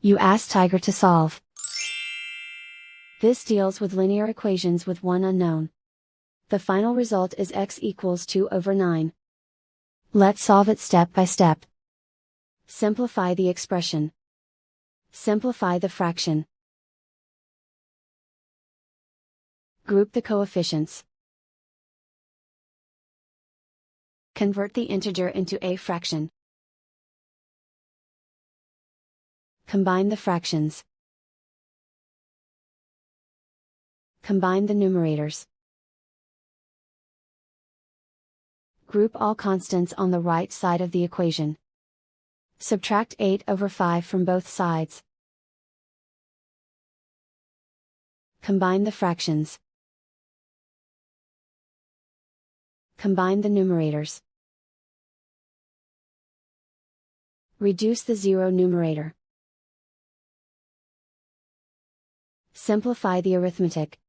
You ask Tiger to solve. This deals with linear equations with one unknown. The final result is x equals 2/9. Let's solve it step by step. Simplify the expression. Simplify the fraction. Group the coefficients. Convert the integer into a fraction. Combine the fractions. Combine the numerators. Group all constants on the right side of the equation. Subtract 8/5 from both sides. Combine the fractions. Combine the numerators. Reduce the zero numerator. Simplify the arithmetic.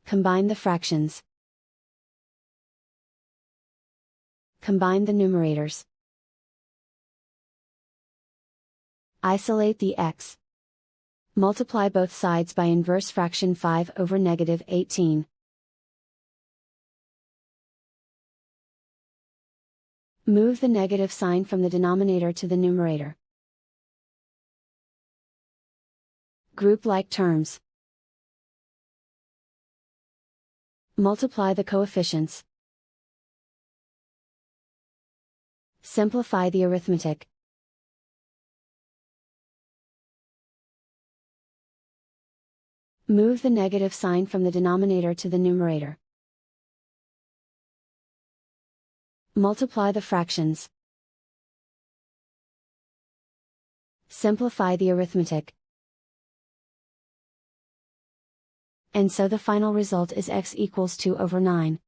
Combine the fractions. Combine the numerators. Isolate the x. Multiply both sides by inverse fraction 5/-18. Move the negative sign from the denominator to the numerator. Group like terms. Multiply the coefficients. Simplify the arithmetic. Move the negative sign from the denominator to the numerator. Multiply the fractions. Simplify the arithmetic. And so the final result is x equals 2/9.